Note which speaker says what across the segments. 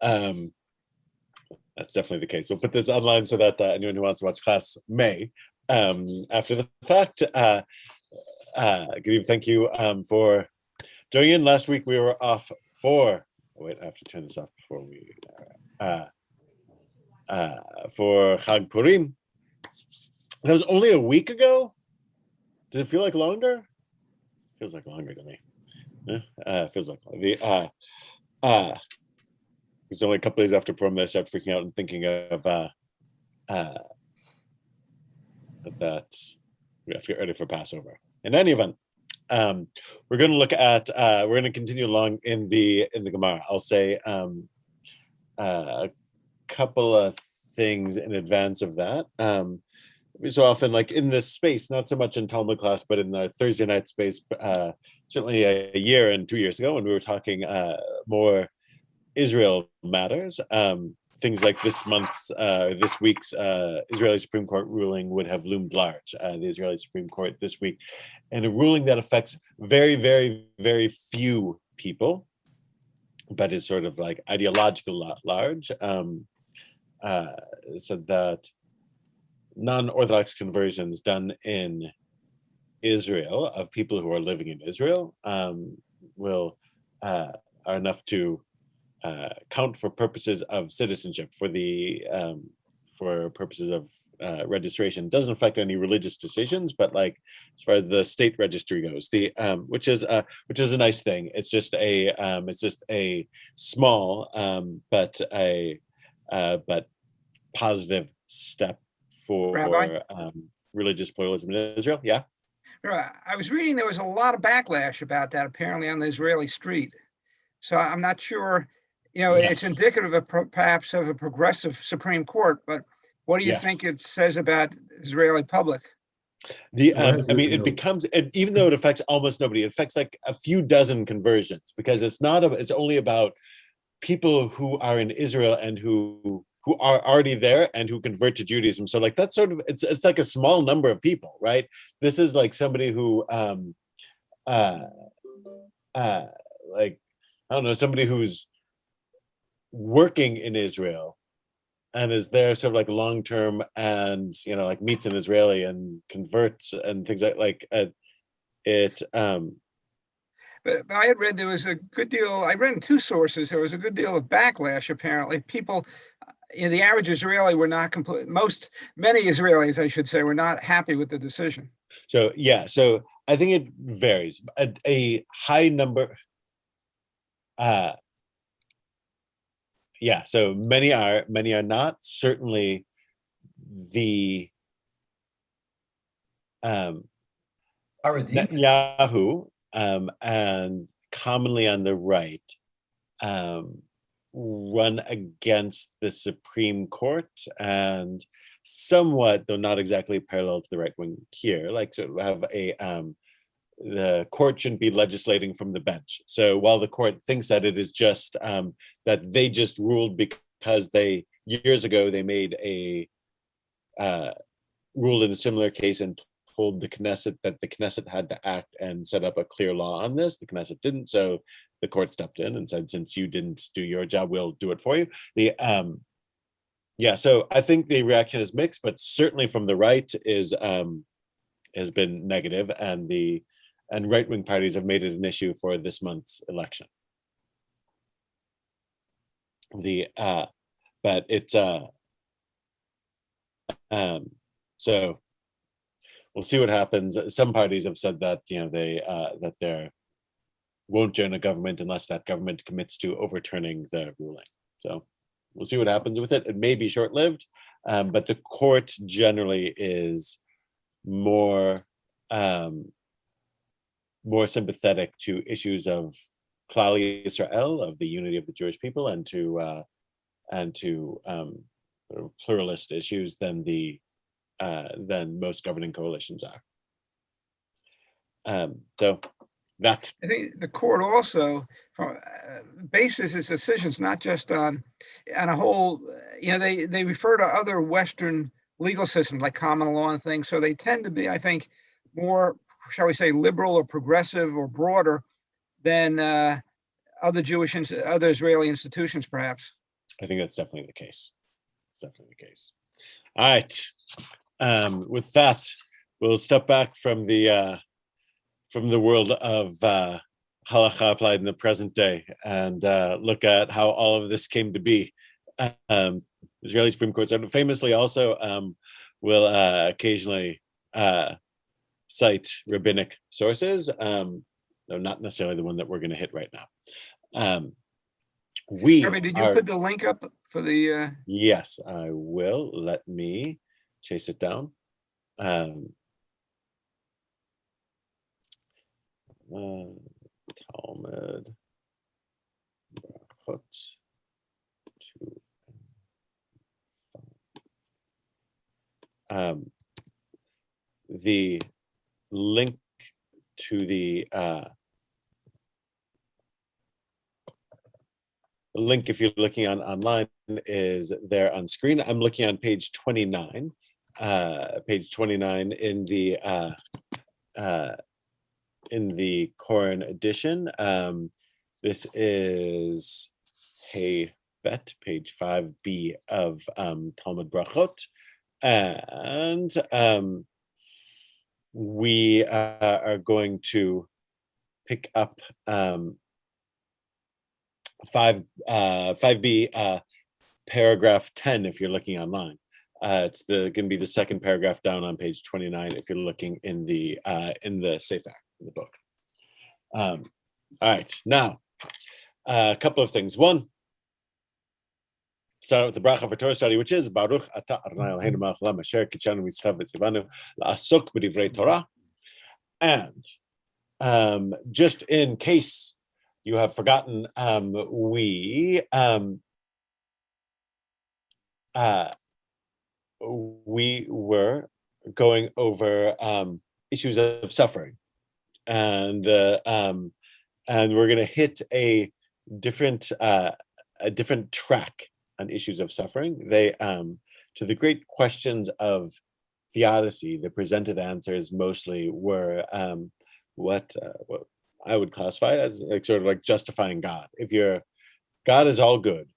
Speaker 1: That's definitely the case. We'll put this online so that anyone who wants to watch class may. After the fact, good evening. Thank you for joining in. Last week we were off for. Wait, I have to turn this off before we. For Chag Purim. That was only a week ago. Does it feel like longer? Feels like longer to me. Feels like the it's only a couple days after Purim that I started freaking out and thinking of that we have to get ready for Passover. In any event, we're going to look at we're going to continue along in the Gemara. I'll say a couple of things in advance of that. So often, like in this space, not so much in Talmud class, but in the Thursday night space, certainly a year and 2 years ago, when we were talking more Israel matters, things like this week's Israeli Supreme Court ruling would have loomed large. The Israeli Supreme Court this week, and a ruling that affects very, very, very few people, but is sort of like ideological large. Said that non-Orthodox conversions done in Israel of people who are living in Israel are enough to count for purposes of citizenship, for purposes of registration. Doesn't affect any religious decisions, but like as far as the state registry goes, which is a nice thing. It's just a small but positive step for
Speaker 2: Rabbi?
Speaker 1: Religious pluralism in Israel. Yeah.
Speaker 2: I was reading there was a lot of backlash about that apparently on the Israeli street. So I'm not sure,
Speaker 1: Yes.
Speaker 2: It's indicative of perhaps of a progressive Supreme Court, but what do you think it says about the Israeli public?
Speaker 1: It becomes, even though it affects almost nobody, it affects like a few dozen conversions, because it's only about people who are in Israel and who are already there and who convert to Judaism. So like that's sort of it's like a small number of people, right? This is like somebody who like I don't know, somebody who's working in Israel and is there sort of like long term, and like meets an Israeli and converts and things like it.
Speaker 2: But I had read there was a good deal. I read in two sources. There was a good deal of backlash. Apparently, people, the average Israeli were not many Israelis, I should say, were not happy with the decision.
Speaker 1: So yeah, so I think it varies. A high number. Yeah, so many are not. Certainly, the Netanyahu and commonly on the right run against the Supreme Court, and somewhat, though not exactly parallel to the right wing here, like to have the court shouldn't be legislating from the bench. So while the court thinks that it is just that they just ruled because years ago they made a rule in a similar case and told the Knesset that the Knesset had to act and set up a clear law on this. The Knesset didn't, so the court stepped in and said, since you didn't do your job, we'll do it for you. So I think the reaction is mixed, but certainly from the right has been negative, and right-wing parties have made it an issue for this month's election. But it's so we'll see what happens. Some parties have said that they won't join a government unless that government commits to overturning the ruling. So we'll see what happens with it. It may be short-lived, but the court generally is more sympathetic to issues of Klal Yisrael, of the unity of the Jewish people, and to pluralist issues than most governing coalitions are. So that
Speaker 2: I think the court also bases its decisions not just on a whole. They refer to other Western legal systems like common law and things. So they tend to be, I think, more, shall we say, liberal or progressive or broader than other Israeli institutions, perhaps.
Speaker 1: I think that's definitely the case. It's definitely the case. All right. With that, we'll step back from the world of halacha applied in the present day and look at how all of this came to be. Israeli Supreme Court famously also will occasionally cite rabbinic sources, though not necessarily the one that we're going to hit right now.
Speaker 2: Harvey, did you put the link up for the?
Speaker 1: Yes, I will. Let me chase it down. Talmud. Brachot. The link to the link, if you're looking online, is there on screen. I'm looking on page 29. Page 29 in the Koran edition. This is Hey Bet, page 5b of Talmud Brachot. And we are going to pick up 5b, paragraph 10 if you're looking online. It's going to be the second paragraph down on page 29 if you're looking in the Sefer, in the book. All right, now a couple of things. One, start with the bracha for Torah study, which is Baruch Ata Adonai Eloheinu Melech Haolam Asher Kitshanu Mitzchav V'Tzivanu La'asok B'Divrei Torah. And just in case you have forgotten, we were going over issues of suffering, and we're going to hit a different track on issues of suffering. They to the great questions of theodicy, the presented answers mostly were what I would classify as like sort of like justifying God. If God is all good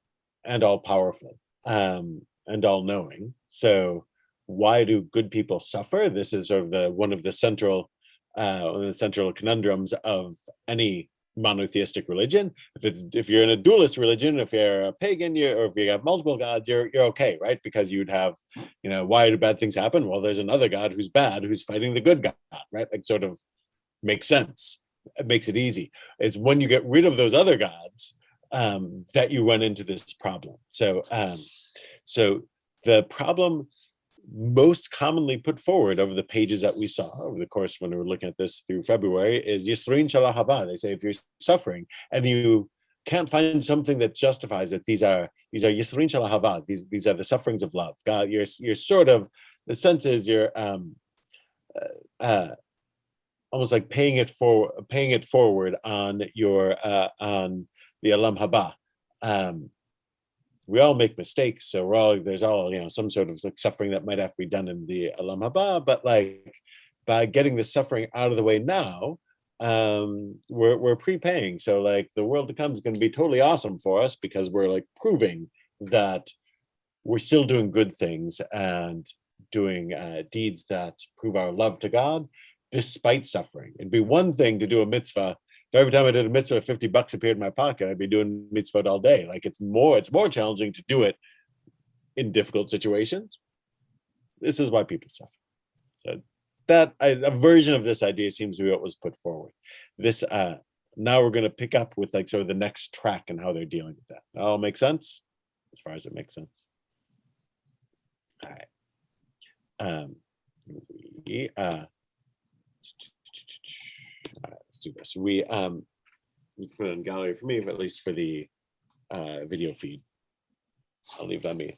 Speaker 1: and all powerful and all knowing, so why do good people suffer? This is sort of one of the central conundrums of any monotheistic religion. If you're in a dualist religion, if you're a pagan, or if you have multiple gods, you're okay, right? Because you'd have, why do bad things happen? Well, there's another God who's bad, who's fighting the good God, right? Like, sort of makes sense. It makes it easy. It's when you get rid of those other gods that you run into this problem. So the problem most commonly put forward over the pages that we saw over the course when we were looking at this through February is Yisrin Shala Haba. They say if you're suffering and you can't find something that justifies it, these are Yisrin Shala Haba. These are the sufferings of love. God, you're sort of, the sense is you're almost like paying it forward on your on the Alam Haba. We all make mistakes, so there's some sort of like suffering that might have to be done in the Alam Haba, but like by getting the suffering out of the way now, we're prepaying. So like the world to come is going to be totally awesome for us because we're like proving that we're still doing good things and doing deeds that prove our love to God despite suffering. It'd be one thing to do a mitzvah. If every time I did a mitzvah, $50 appeared in my pocket, I'd be doing mitzvah all day. Like it's more challenging to do it in difficult situations. This is why people suffer. So a version of this idea seems to be what was put forward. This now we're going to pick up with like sort of the next track and how they're dealing with that. That all makes sense, as far as it makes sense. All right. Let's do this. We put it in gallery for me, but at least for the video feed, I'll leave it on me.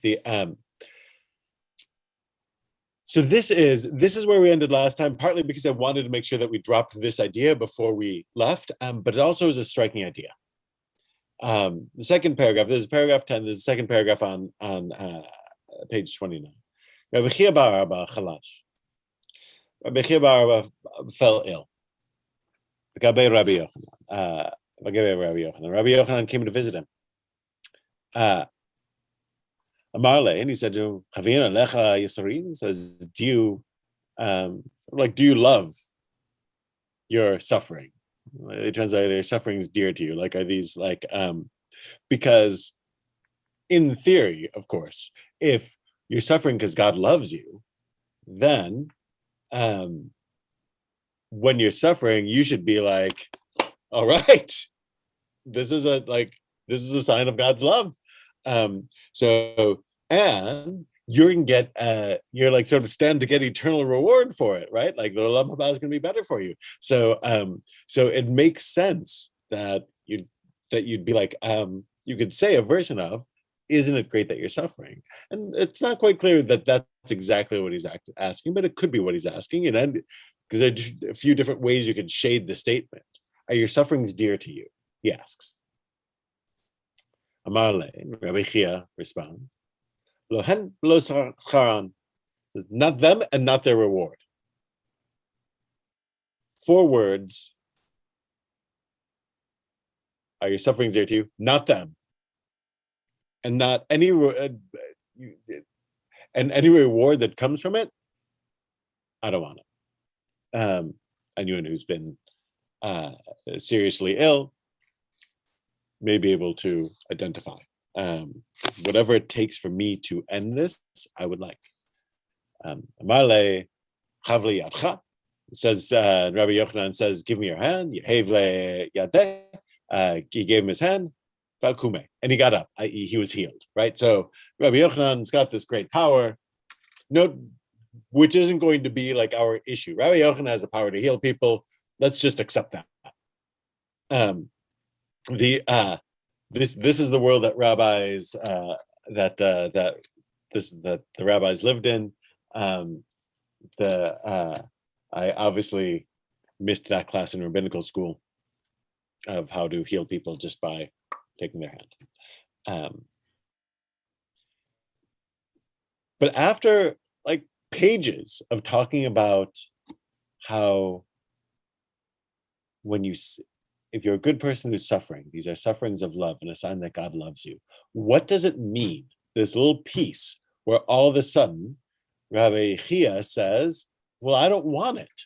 Speaker 1: So this is where we ended last time, partly because I wanted to make sure that we dropped this idea before we left, but it also is a striking idea. The second paragraph, this is paragraph 10, this is the second paragraph on page 29. Rabbi Chia bar Abba Chalash. Rabbi Chia bar Abba fell ill. Rabbi Yochanan came to visit him. Amarle, and he said to him, Havina lecha yisarim, says, do you love your suffering? They translate their suffering is dear to you. Like, are these like, because in theory, of course, if you're suffering because God loves you, then when you're suffering, you should be like, all right, this is a sign of God's love. So, and you're gonna get you're like sort of stand to get eternal reward for it, right? Like the Olam Haba is gonna be better for you. So so it makes sense that you'd be like, you could say a version of, isn't it great that you're suffering? And it's not quite clear that that's exactly what he's asking, but it could be what he's asking. And because there's a few different ways you could shade the statement. Are your sufferings dear to you? He asks. Amarle, Rabbi Chia responds, Lo hen lo scharan, not them and not their reward. 4 words. Are your sufferings dear to you? Not them. And not any and any reward that comes from it, I don't want it. Anyone who's been seriously ill may be able to identify. Whatever it takes for me to end this, I would like. Amarle Chavli Yadcha, says Rabbi Yochanan says, give me your hand. Yehevle Yadeh. He gave him his hand. Valkume, and he got up. He was healed, right? So Rabbi Yochanan's got this great power, which isn't going to be like our issue. Rabbi Yochanan has the power to heal people. Let's just accept that. This is the world that rabbis that the rabbis lived in. I obviously missed that class in rabbinical school of how to heal people just by taking their hand. But after like pages of talking about how if you're a good person who's suffering, these are sufferings of love and a sign that God loves you. What does it mean? This little piece where all of a sudden Rabbi Chia says, well, I don't want it.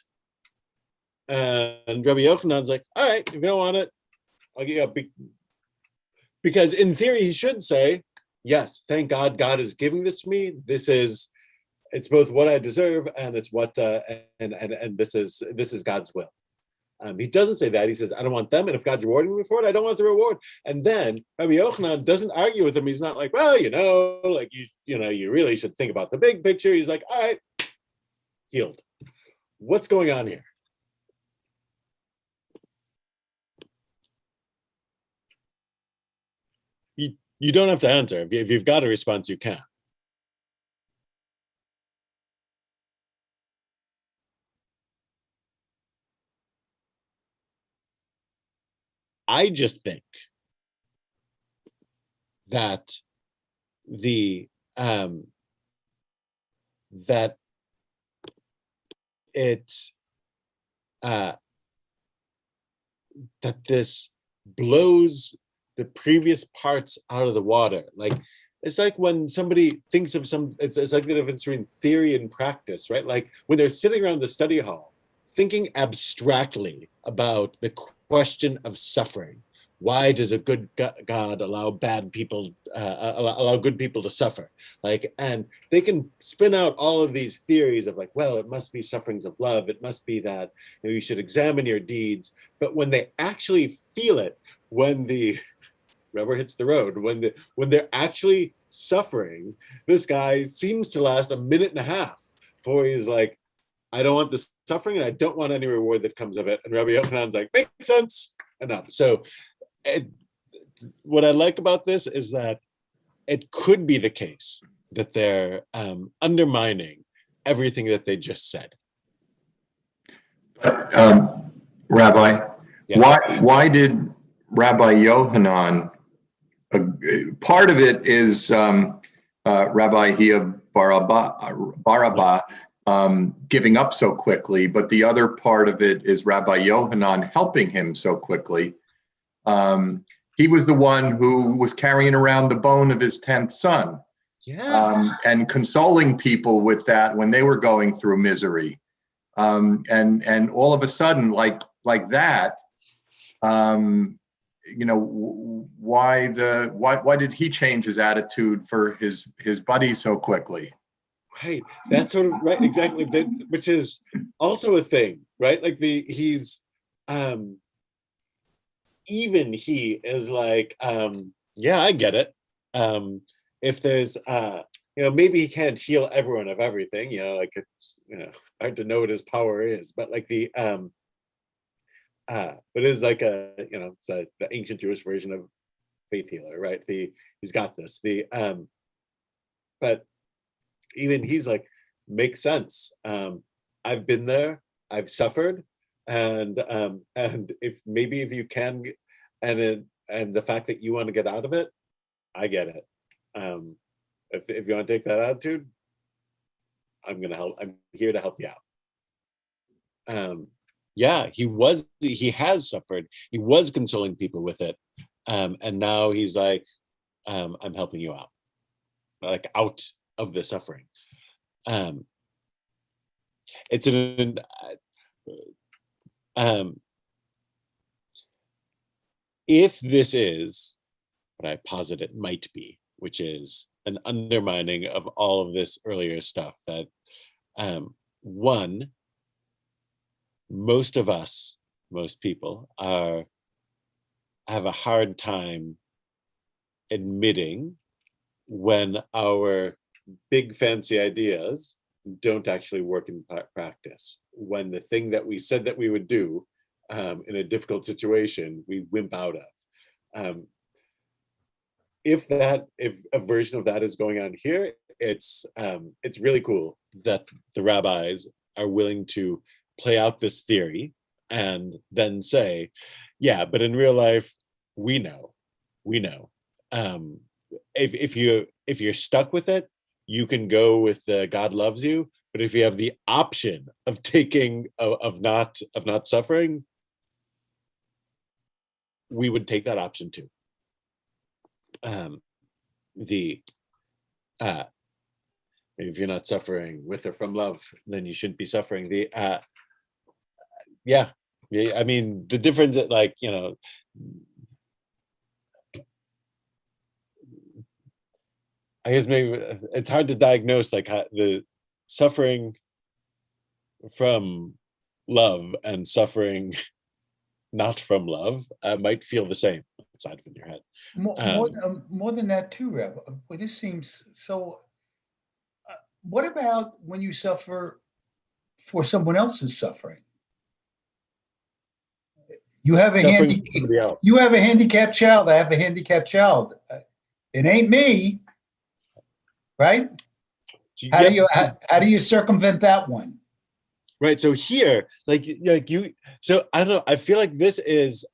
Speaker 1: And Rabbi Yochanan's like, all right, if you don't want it, I'll get you up. Because in theory, he should say, yes, thank God, God is giving this to me. It's both what I deserve and it's what, and this is God's will. He doesn't say that. He says, I don't want them. And if God's rewarding me for it, I don't want the reward. And then Rabbi Yochanan doesn't argue with him. He's not like, well, you really should think about the big picture. He's like, all right, healed. What's going on here? You don't have to answer. If you've got a response, you can. I just think that that this blows the previous parts out of the water. Like, it's like when somebody thinks of it's like the difference between theory and practice, right? Like when they're sitting around the study hall, thinking abstractly about the question of suffering. Why does a good God allow bad people, allow good people to suffer? Like, and they can spin out all of these theories of like, well, it must be sufferings of love. It must be that you should examine your deeds. But when they actually feel it, when the rubber hits the road, when they're actually suffering, this guy seems to last a minute and a half before he's like, I don't want this suffering and I don't want any reward that comes of it. And Rabbi Yochanan's like, makes sense, enough. So what I like about this is that it could be the case that they're undermining everything that they just said.
Speaker 3: Rabbi, yeah. Why did Rabbi Yochanan, part of it is Rabbi Hia Barabba giving up so quickly, but the other part of it is Rabbi Yochanan helping him so quickly. He was the one who was carrying around the bone of his 10th son. and consoling people with that when they were going through misery. And all of a sudden, like that, why did he change his attitude for his buddies so quickly?
Speaker 1: Right. That's sort of right. Exactly. Which is also a thing, right? Like he's even he is like, yeah, I get it. If there's maybe he can't heal everyone of everything, like it's hard to know what his power is, but like but it is like it's the ancient Jewish version of faith healer, right? He's got this. But even he's like, makes sense. I've been there, I've suffered, and if you can, and the fact that you want to get out of it, I get it. If you want to take that attitude, I'm gonna help. I'm here to help you out. Yeah, he has suffered. He was consoling people with it, and now he's like, I'm helping you out, like out of the suffering. It's if this is what I posit it might be, which is an undermining of all of this earlier stuff, that one, most people have a hard time admitting when our big fancy ideas don't actually work in practice, when the thing that we said that we would do in a difficult situation we wimp out of. If a version of that is going on here, it's really cool that the rabbis are willing to play out this theory and then say, yeah, but in real life we know. If you're stuck with it, you can go with God loves you, but if you have the option of not suffering, we would take that option too. If you're not suffering with or from love, then you shouldn't be suffering. I mean, the difference, like, I guess maybe it's hard to diagnose like how the suffering from love and suffering not from love might feel the same inside of your head.
Speaker 4: More than that too, Reb. Well, this seems so. What about when you suffer for someone else's suffering? You have a handicapped child. I have a handicapped child. It ain't me, right? How do you circumvent that one?
Speaker 1: Right. So here, like you. So I don't know. I feel like this is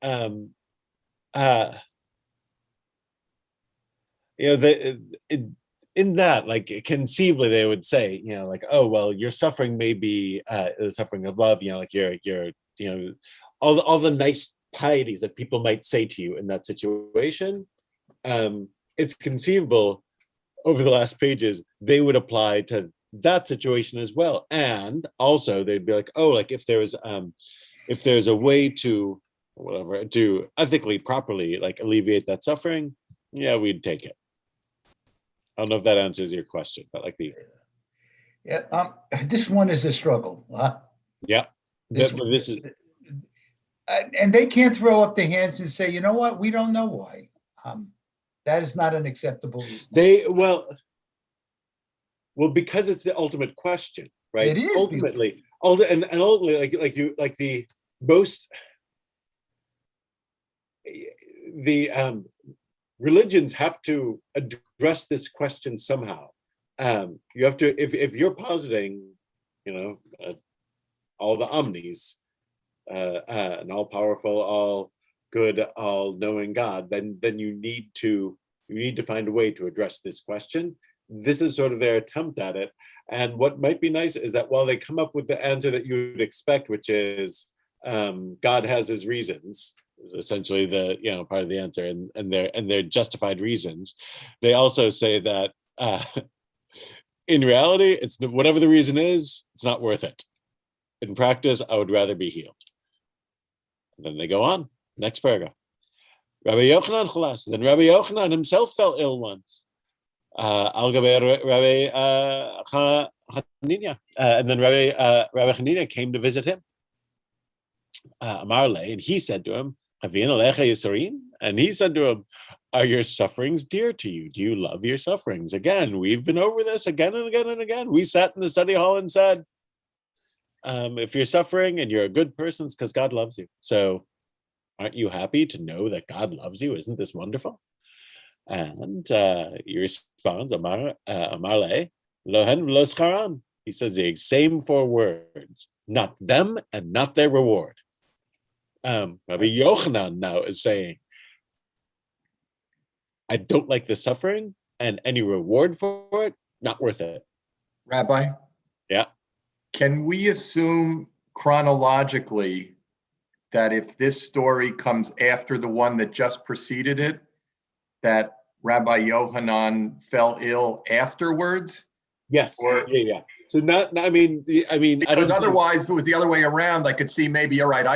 Speaker 1: in that, like, conceivably they would say, like, oh well, your suffering may be the suffering of love, like you're all the nice pieties that people might say to you in that situation. It's conceivable over the last pages they would apply to that situation as well, and also they'd be like, oh, like if there's a way to ethically properly like alleviate that suffering, yeah, we'd take it. I don't know if that answers your question, but like
Speaker 4: this one is a struggle.
Speaker 1: Yeah, this is,
Speaker 4: and they can't throw up their hands and say, you know what, we don't know why. That is not an acceptable response.
Speaker 1: Well, because it's the ultimate question, right?
Speaker 4: It is
Speaker 1: ultimately, ultimately, like the most religions have to address this question somehow. You have to, if you're positing, all the omnis, an all-powerful, all good, all-knowing God, then you need to find a way to address this question. This is sort of their attempt at it. And what might be nice is that while they come up with the answer that you would expect, which is God has his reasons, is essentially the part of the answer, and their justified reasons, they also say that In reality, it's whatever the reason is, it's not worth it. In practice, I would rather be healed. And then they go on. Next paragraph. Rabbi Yochanan chulas. Then Rabbi Yochanan himself fell ill once. Al gabe Rabbi Hanina. And then Rabbi Hanina came to visit him. Amar le, and he said to him, Havin alecha yisurim? And he said to him, are your sufferings dear to you? Do you love your sufferings? Again, we've been over this again and again and again. We sat in the study hall and said, if you're suffering and you're a good person, it's because God loves you. So aren't you happy to know that God loves you? Isn't this wonderful? And he responds, Amar le, lohen v'lo scharan. He says the same 4 words, not them and not their reward. Rabbi Yochanan now is saying, I don't like the suffering, and any reward for it, not worth it.
Speaker 3: Rabbi?
Speaker 1: Yeah.
Speaker 3: Can we assume chronologically that if this story comes after the one that just preceded it, that Rabbi Yochanan fell ill afterwards?
Speaker 1: Yes. Yeah. So I mean,
Speaker 3: because otherwise, if it was the other way around, I could see maybe, all right,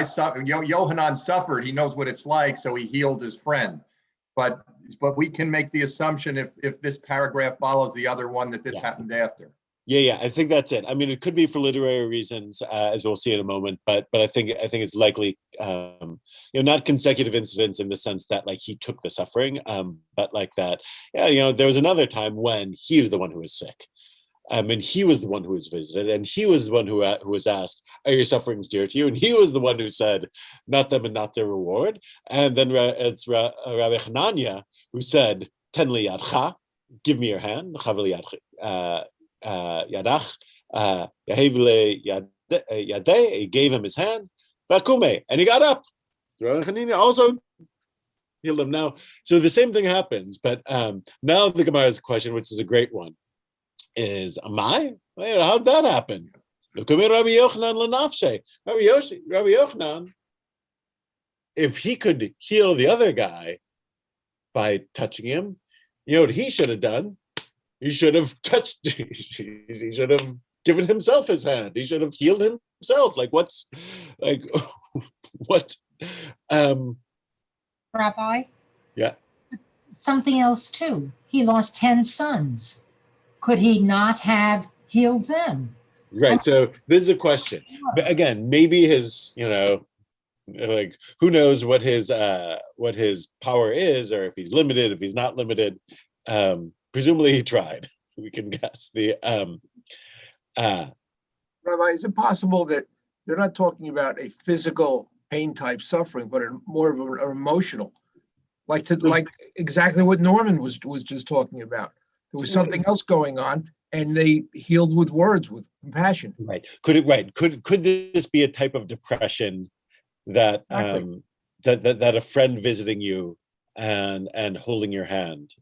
Speaker 3: Yohanan suffered, he knows what it's like, so he healed his friend. But we can make the assumption if this paragraph follows the other one that this happened after.
Speaker 1: Yeah, I think that's it. I mean, it could be for literary reasons, as we'll see in a moment, but I think it's likely, not consecutive incidents in the sense that like he took the suffering, but like that, there was another time when he was the one who was sick. And he was the one who was visited, and he was the one who was asked, are your sufferings dear to you? And he was the one who said, not them and not their reward. And then it's Rabbi Hanania who said, ten li yadcha, give me your hand, yadach, he gave him his hand, and he got up. Rabbi Hanania also healed him. Now, so the same thing happens, but now the Gemara's question, which is a great one, is Amai? How'd that happen? Look at Rabbi Yochanan lenafshe. Rabbi Yochanan, if he could heal the other guy by touching him, you know what he should have done? He should have touched, he should have given himself his hand. He should have healed himself. Like what?
Speaker 5: Rabbi?
Speaker 1: Yeah.
Speaker 5: Something else too. He lost 10 sons. Could he not have healed them?
Speaker 1: Right. So this is a question. But again, maybe his, like who knows what his power is, or if he's limited, if he's not limited. Presumably he tried. We can guess.
Speaker 6: Rabbi, is it possible that they're not talking about a physical pain type suffering, but more of an emotional, like exactly what Norman was just talking about? There was something else going on, and they healed with words, with compassion.
Speaker 1: Right. Could this be a type of depression that
Speaker 6: Exactly.
Speaker 1: that a friend visiting you and holding your hand,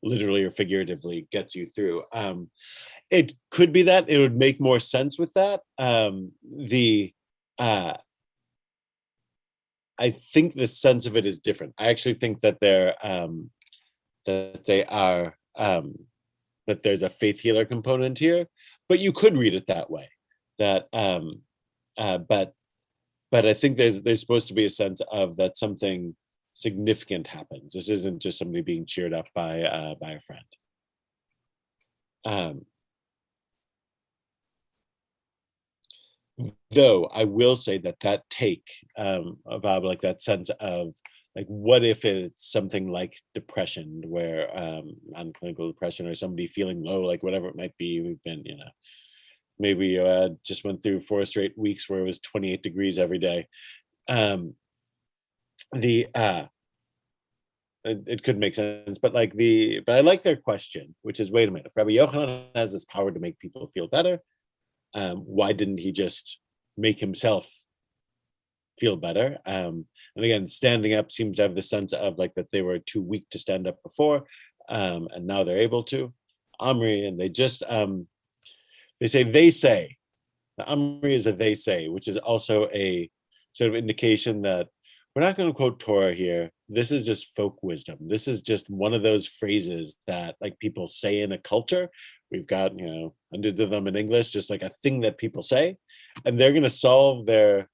Speaker 1: literally or figuratively, gets you through? It could be that. It would make more sense with that. I think the sense of it is different. I actually think that that there's a faith healer component here, but you could read it that way. But I think there's supposed to be a sense of that something significant happens. This isn't just somebody being cheered up by a friend. Though I will say that take about like that sense of like, what if it's something like depression, where non-clinical depression, or somebody feeling low, like whatever it might be. We've been, maybe just went through 4 straight weeks where it was 28 degrees every day. It could make sense, but I like their question, which is, wait a minute, if Rabbi Yochanan has this power to make people feel better, why didn't he just make himself feel better? And again, standing up seems to have the sense of like that they were too weak to stand up before, and now they're able to. Amri, and they just they say. The Amri is a they say, which is also a sort of indication that we're not going to quote Torah here. This is just folk wisdom. This is just one of those phrases that like people say in a culture. We've got, hundreds of them in English, just like a thing that people say, and they're going to solve their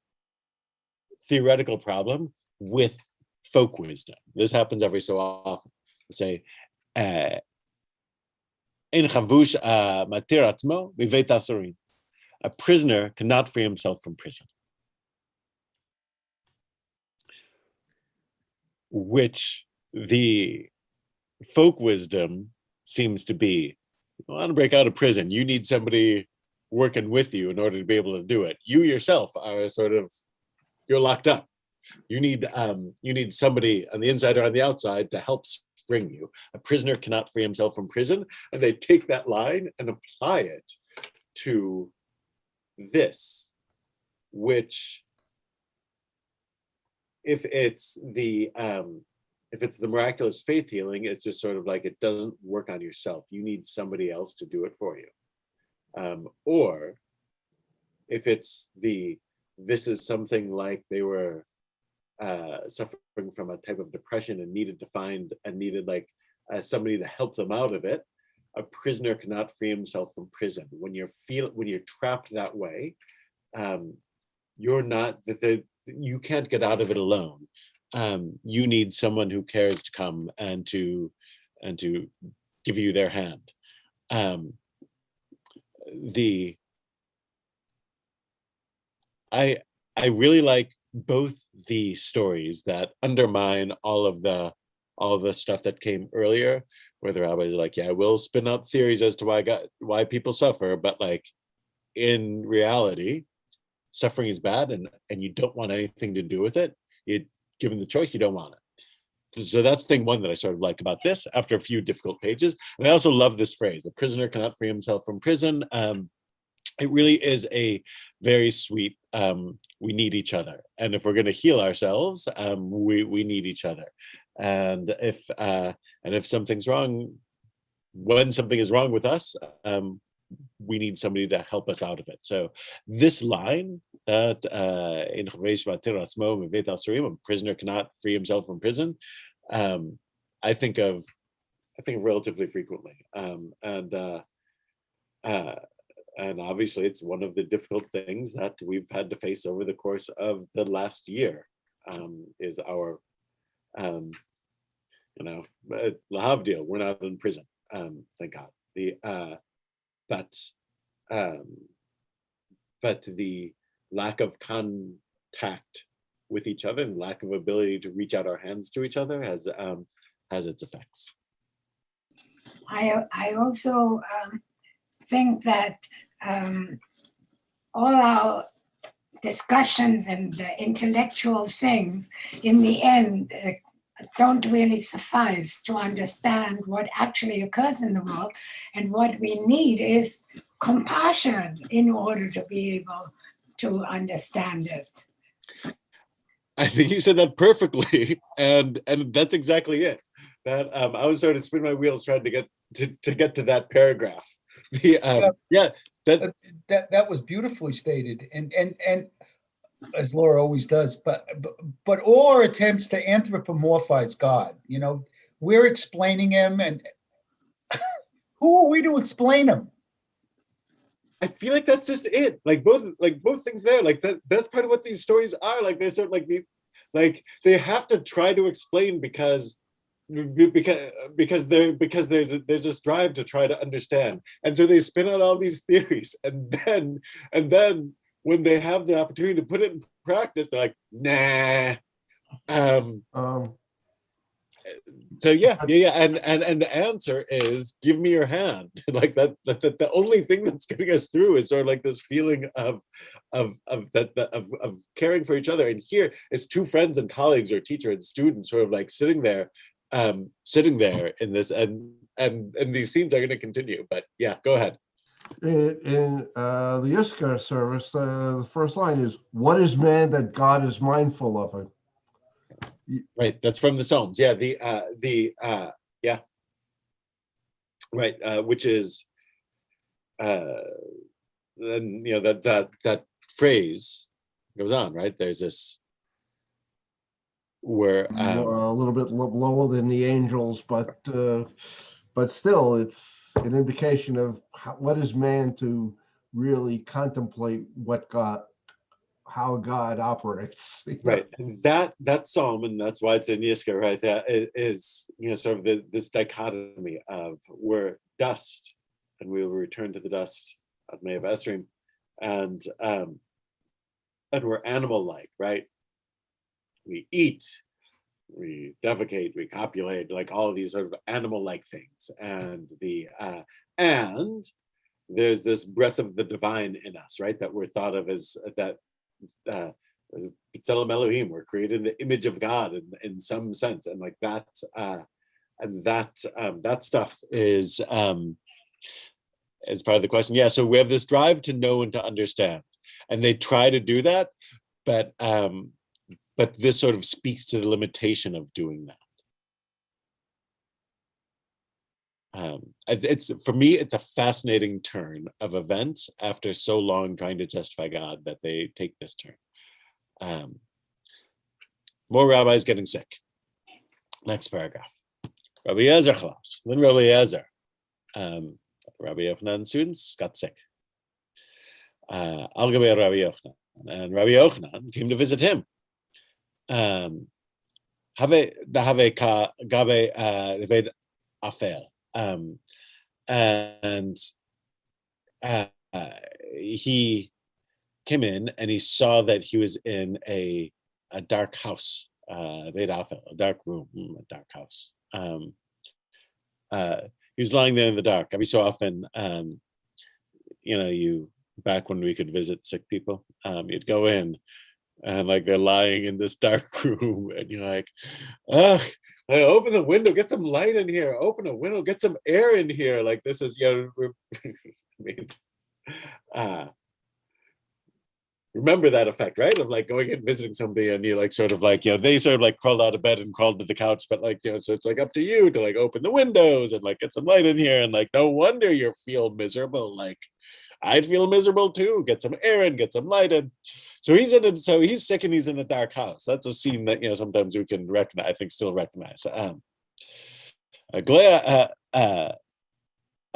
Speaker 1: theoretical problem with folk wisdom. This happens every so often. Say, "Ein chavush matir atzmo miveit asurim." A prisoner cannot free himself from prison. Which the folk wisdom seems to be, you want to break out of prison, you need somebody working with you in order to be able to do it. You yourself are you're locked up. You need somebody on the inside or on the outside to help spring you. A prisoner cannot free himself from prison, and they take that line and apply it to this, which if it's the miraculous faith healing, it's just sort of like it doesn't work on yourself. You need somebody else to do it for you. Or if it's this is something like they were suffering from a type of depression and needed somebody to help them out of it. A prisoner cannot free himself from prison. When you're trapped that way, you can't get out of it alone. You need someone who cares to come and to give you their hand. I really like both the stories that undermine all of the stuff that came earlier, where the rabbis are like, yeah, we'll spin up theories as to why people suffer, but like in reality, suffering is bad, and you don't want anything to do with it. Given the choice, you don't want it. So that's thing one that I sort of like about this after a few difficult pages. And I also love this phrase, a prisoner cannot free himself from prison. It really is a very sweet, we need each other. And if we're going to heal ourselves, we need each other. And if something's wrong, when something is wrong with us, we need somebody to help us out of it. So this line that in a prisoner cannot free himself from prison, I think of relatively frequently. And obviously it's one of the difficult things that we've had to face over the course of the last year, is our lahavdil, we're not in prison, thank God. But the lack of contact with each other and lack of ability to reach out our hands to each other has its effects.
Speaker 7: I also think that all our discussions and intellectual things in the end don't really suffice to understand what actually occurs in the world, and what we need is compassion in order to be able to understand it.
Speaker 1: I think you said that perfectly, and that's exactly it. That I was sort of spinning my wheels trying to get to that paragraph.
Speaker 4: That was beautifully stated, and as Laura always does, but all our attempts to anthropomorphize God, we're explaining him, and who are we to explain him?
Speaker 1: I feel like that's just it. Like both things there. Like that's part of what these stories are. Like they're sort of like they have to try to explain because there's this drive to try to understand, and so they spin out all these theories, and then when they have the opportunity to put it in practice, they're like, nah. So yeah, and the answer is give me your hand. Like that the only thing that's getting us through is sort of like this feeling of caring for each other. And here it's two friends and colleagues, or teacher and students, sort of like sitting there in this, and these scenes are going to continue. But yeah, go ahead.
Speaker 8: In the Yizkar service, the first line is, "What is man that God is mindful of him?"
Speaker 1: Right, that's from the Psalms. Yeah, which is, then you know, that phrase goes on, right? There's this were
Speaker 8: a little bit lower than the angels, but still, it's an indication of what is man to really contemplate how God operates.
Speaker 1: Right, and that psalm, and that's why it's in Yizkor, right? That is, sort of this dichotomy of we're dust, and we will return to the dust at May of Esrim, and we're animal-like, right? We eat, we defecate, we copulate, like all of these sort of animal-like things, and there's this breath of the divine in us, right? That we're thought of as that. B'Tselem Elohim, we're created in the image of God in some sense, and like that, that stuff is part of the question. Yeah, so we have this drive to know and to understand, and they try to do that, but this sort of speaks to the limitation of doing that. It's, for me, it's a fascinating turn of events after so long trying to justify God that they take this turn. More rabbis getting sick. Next paragraph. Rabbi Yezer Chalash. Then Rabbi Yezer, Rabbi Yochanan's students, got sick. Al Gabe Rabbi Yochanan. And Rabbi Yochanan came to visit him. Have ka gabe reved afel. And he came in and he saw that he was in a dark house, a dark room, a dark house. He was lying there in the dark. Every so often, back when we could visit sick people, you'd go in and like they're lying in this dark room, and you're like, open the window, get some light in here. Open a window, get some air in here. Like this is, I mean, remember that effect, right? Of like going and visiting somebody, and you like sort of like, they sort of like crawled out of bed and crawled to the couch, but like, so it's like up to you to like open the windows and like get some light in here, and like no wonder you feel miserable. Like I'd feel miserable too. Get some air in, get some light in. So he's sick and he's in a dark house. That's a scene that sometimes we can recognize. I think still recognize. Glea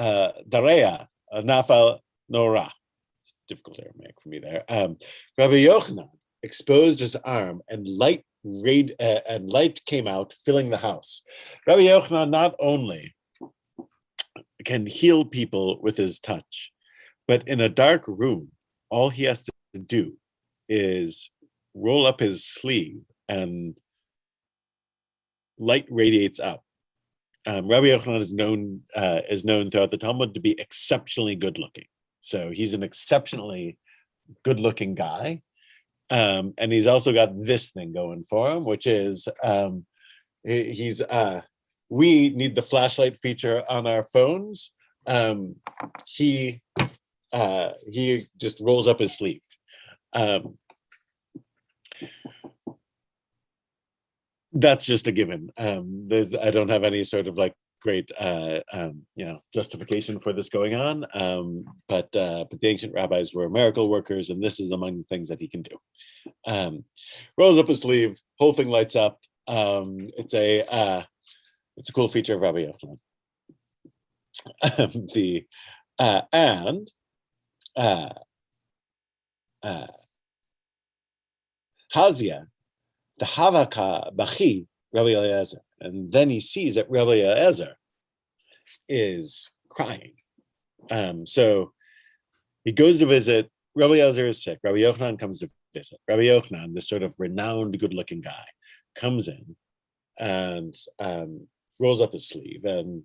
Speaker 1: Dareya Nafal Nora. Difficult Aramaic for me there. Rabbi Yochanan exposed his arm, and light came out, filling the house. Rabbi Yochanan not only can heal people with his touch, but in a dark room, all he has to do is roll up his sleeve and light radiates out. Rabbi Yochanan is known throughout the Talmud to be exceptionally good looking. So he's an exceptionally good looking guy. And he's also got this thing going for him, which is we need the flashlight feature on our phones. He just rolls up his sleeve. That's just a given. I don't have any sort of like great justification for this going on, but the ancient rabbis were miracle workers, and this is among the things that he can do. Rolls up his sleeve, whole thing lights up. It's a cool feature of Rabbi Yochanan. Hazia, the Havaka Bachi, Rabbi Eliezer. And then he sees that Rabbi Eliezer is crying. So he goes to visit. Rabbi Eliezer is sick. Rabbi Yochanan comes to visit. Rabbi Yochanan, this sort of renowned, good-looking guy, comes in and rolls up his sleeve and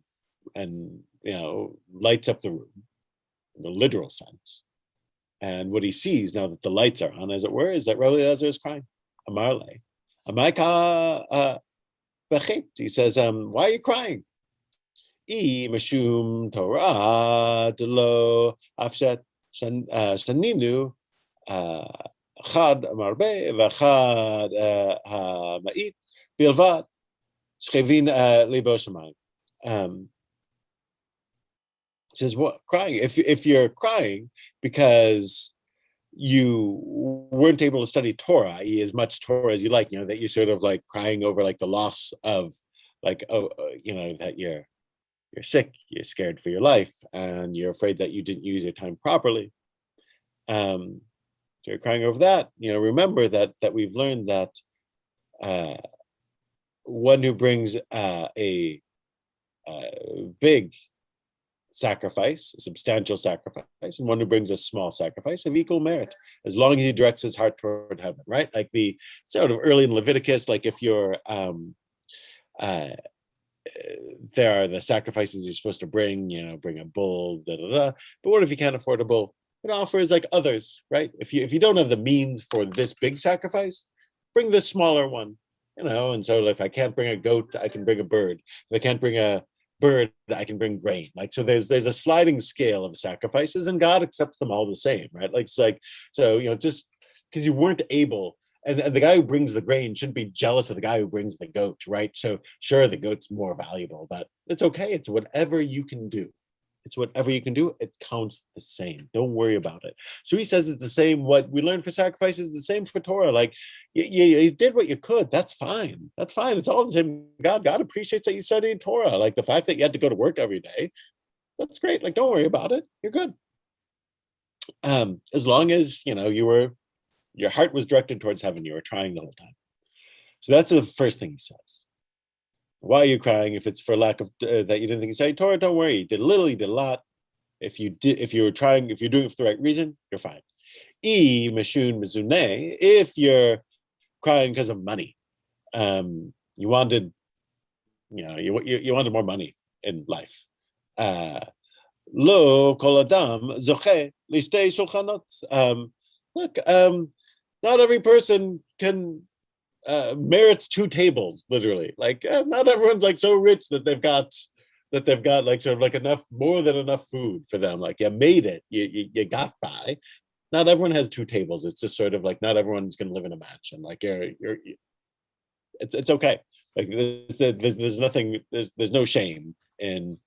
Speaker 1: lights up the room in the literal sense. And what he sees now that the lights are on, as it were, is that Rabbi Eliezer is crying. Amarle, Amaika Bechit. He says, why are you crying? I mashum Torah delo afshet shaninu chad marbe v'chad ma'it bilvad shchevin libo shamayim. He says, what, crying? If you're crying because you weren't able to study Torah, i.e., as much Torah as you like, that you're sort of like crying over like the loss of like, that you're sick, you're scared for your life, and you're afraid that you didn't use your time properly. You're crying over that. Remember that we've learned that one who brings a big sacrifice, a substantial sacrifice, and one who brings a small sacrifice have equal merit, as long as he directs his heart toward heaven, right? Like the sort of early in Leviticus, like if you're there are the sacrifices you're supposed to bring, bring a bull, but what if you can't afford a bull? Offer is like others, right? If you don't have the means for this big sacrifice, bring this smaller one, and so if I can't bring a goat, I can bring a bird. If I can't bring a bird, I can bring grain. Like, so there's a sliding scale of sacrifices, and God accepts them all the same, right? Like, it's like, so, just because you weren't able, and the guy who brings the grain shouldn't be jealous of the guy who brings the goat, right? So sure, the goat's more valuable, but it's okay. It's whatever you can do. It's whatever you can do. It counts the same. Don't worry about it. So he says it's the same. What we learned for sacrifices is the same for Torah. Like you did what you could. That's fine. That's fine. It's all the same. God appreciates that you studied Torah. Like the fact that you had to go to work every day, that's great. Like, don't worry about it. You're good. As long as your heart was directed towards heaven, you were trying the whole time. So that's the first thing he says. Why are you crying? If it's for lack of that you didn't think you studied Torah, don't worry. You did a lot. If you're doing it for the right reason, you're fine. If you're crying because of money, you wanted more money in life. Lo kol adam zoche listei shulchanot. Look, not every person can merits 2 tables, literally. Like not everyone's like so rich that they've got like sort of like more than enough food for them. Like you made it, you got by. Not everyone has 2 tables. It's just sort of like not everyone's going to live in a mansion. Like it's okay. Like there's nothing. There's no shame in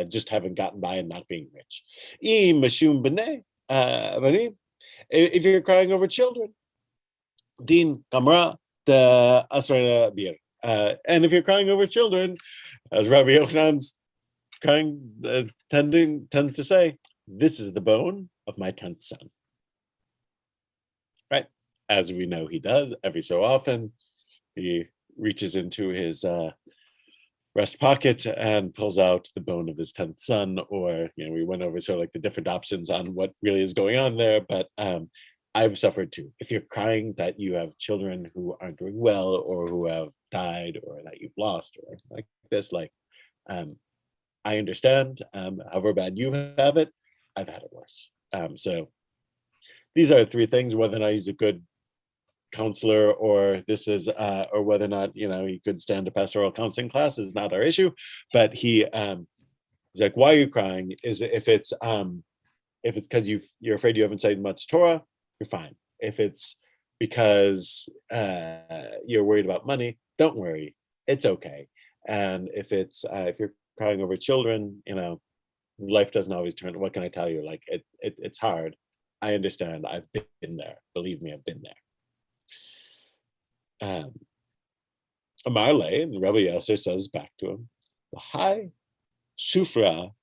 Speaker 1: just having gotten by and not being rich. If you're crying over children, Din Kamra the Asrana Bir. And if you're crying over children, as Rabbi Yochanan's tends to say, this is the bone of my 10th son. Right? As we know he does every so often, he reaches into his breast pocket and pulls out the bone of his 10th son, or we went over sort of like the different options on what really is going on there, but I've suffered too. If you're crying that you have children who aren't doing well, or who have died, or that you've lost, or like this, like I understand. However bad you have it, I've had it worse. So these are 3 things: whether or not he's a good counselor, or this is, or whether or not he could stand a pastoral counseling class is not our issue. But he's like, why are you crying? Is if it's because you're afraid you haven't studied much Torah, you're fine. If it's because you're worried about money, don't worry, it's okay. And if you're crying over children, life doesn't always turn. What can I tell you? Like it's hard. I understand. I've been there. Believe me, I've been there. Amarle, and Rabbi Yasser says back to him, "Hi, shufra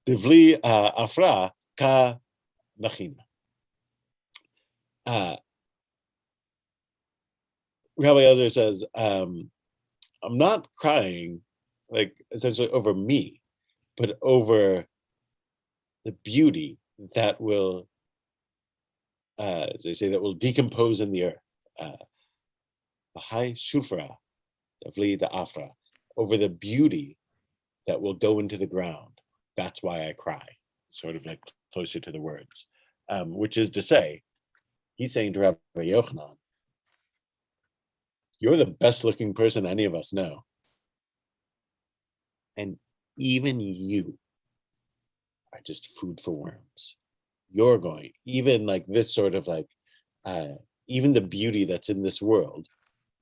Speaker 1: divli afra ka nachina." Rabbi Yasser says, "I'm not crying, like essentially over me, but over the beauty that will, as they say, that will decompose in the earth." High shufra, the afra, over the beauty that will go into the ground. That's why I cry. Sort of like closer to the words, which is to say, he's saying to Rabbi Yochanan, you're the best looking person any of us know. And even you are just food for worms. You're going, even like this sort of like, even the beauty that's in this world,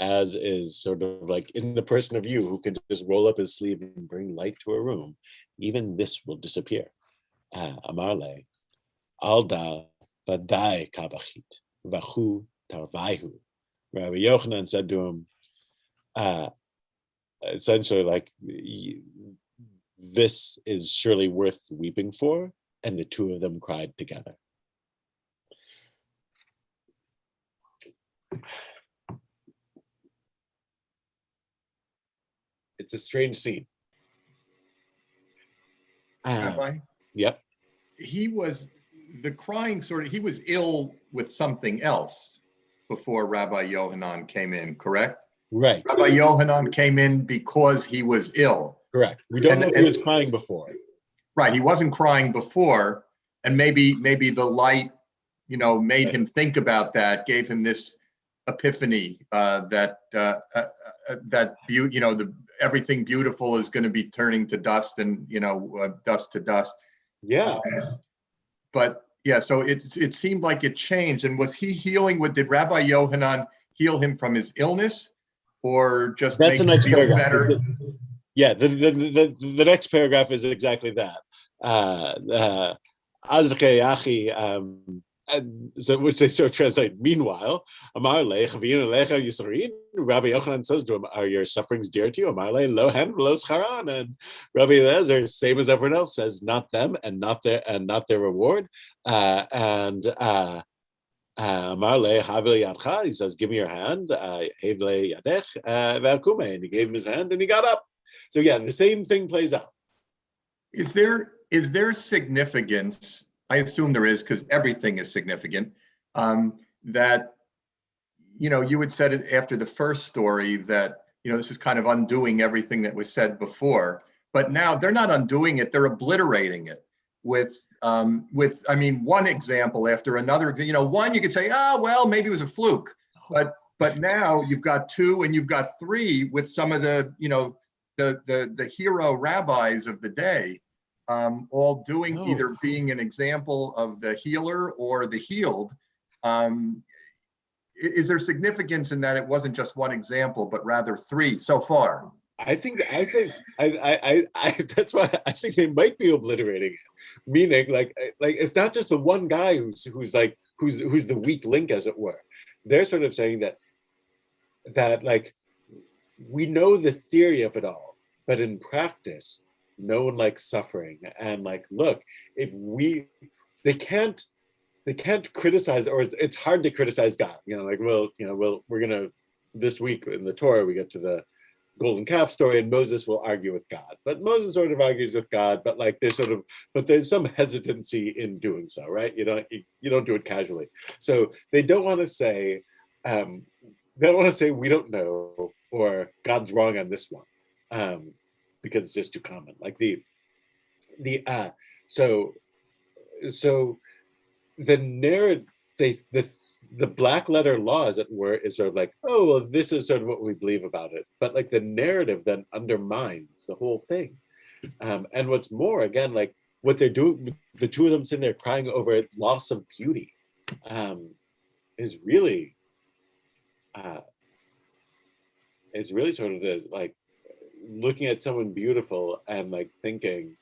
Speaker 1: as is sort of like in the person of you who can just roll up his sleeve and bring light to a room, even this will disappear. Amarle, Alda vadai kabachit, vahu tarvaihu. Rabbi Yochanan said to him, essentially, like, this is surely worth weeping for, and the two of them cried together. It's a strange scene.
Speaker 3: Rabbi?
Speaker 1: Yep.
Speaker 3: He was, the crying sort of, he was ill with something else before Rabbi Yohanan came in, correct?
Speaker 1: Right.
Speaker 3: Rabbi Yohanan came in because he was ill.
Speaker 1: Correct. We don't know if he was crying before.
Speaker 3: Right. He wasn't crying before, and maybe the light, made him think about that, gave him this epiphany that everything beautiful is going to be turning to dust, and dust to dust.
Speaker 1: Yeah.
Speaker 3: But yeah, so it seemed like it changed. And was he healing? Did Rabbi Yohanan heal him from his illness, or just
Speaker 1: That's
Speaker 3: make
Speaker 1: the
Speaker 3: him
Speaker 1: next
Speaker 3: feel
Speaker 1: paragraph.
Speaker 3: better?
Speaker 1: Yeah, the next paragraph is exactly that. Azke Yachi, so which they sort of translate. Meanwhile, Amar le Chavinu lecha Yisrael. Rabbi Yochanan says to him, "Are your sufferings dear to you?" Amar le lo hen lo scharan. And Rabbi Eliezer, same as everyone else, says, "Not them, and not their reward." Amar le havle yadcha. He says, "Give me your hand." Havle yadech ve'akume. And he gave him his hand, and he got up. So yeah, the same thing plays out.
Speaker 3: Is there significance? I assume there is, because everything is significant. That you had said it after the first story that this is kind of undoing everything that was said before. But now they're not undoing it; they're obliterating it with one example after another. One you could say, well, maybe it was a fluke, but now you've got two and you've got three with some of the the hero rabbis of the day, all doing either being an example of the healer or the healed. Is there significance in that it wasn't just one example, but rather three so far?
Speaker 1: I think that's why I think they might be obliterating it. Meaning, like it's not just the one guy who's the weak link, as it were. They're sort of saying that like we know the theory of it all, but in practice, no one likes suffering. And like, look, they can't criticize, or it's hard to criticize God. We're gonna, this week in the Torah we get to the golden calf story, and Moses will argue with God. But Moses sort of argues with God, but like there's some hesitancy in doing so, right? You don't do it casually. So they don't want to say, we don't know, or God's wrong on this one, because it's just too common. Like so the narrative, the black letter law, as it were, is sort of like, oh, well, this is sort of what we believe about it. But like the narrative then undermines the whole thing. And what's more, again, like what they're doing, the two of them sitting there crying over loss of beauty, is really sort of this, like looking at someone beautiful and like thinking,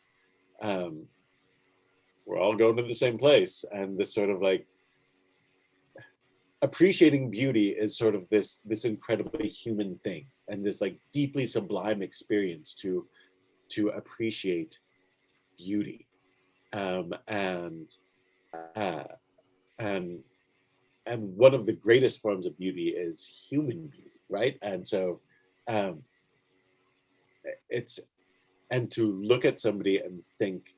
Speaker 1: we're all going to the same place. And this sort of like appreciating beauty is sort of this incredibly human thing, and this like deeply sublime experience to appreciate beauty, and one of the greatest forms of beauty is human beauty, right? And so and to look at somebody and think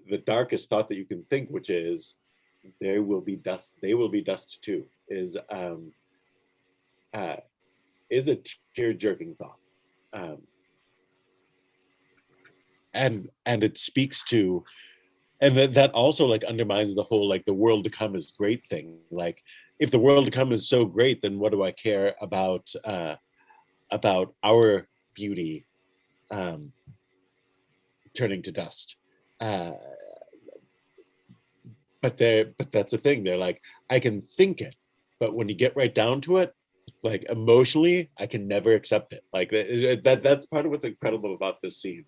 Speaker 1: the darkest thought that you can think, which is they will be dust too, is a tear-jerking thought, and it speaks to, and that also like undermines the whole like the world to come is great thing. Like if the world to come is so great, then what do I care about our beauty turning to dust? But that's the thing. They're like, I can think it, but when you get right down to it, like emotionally, I can never accept it. Like that's part of what's incredible about this scene.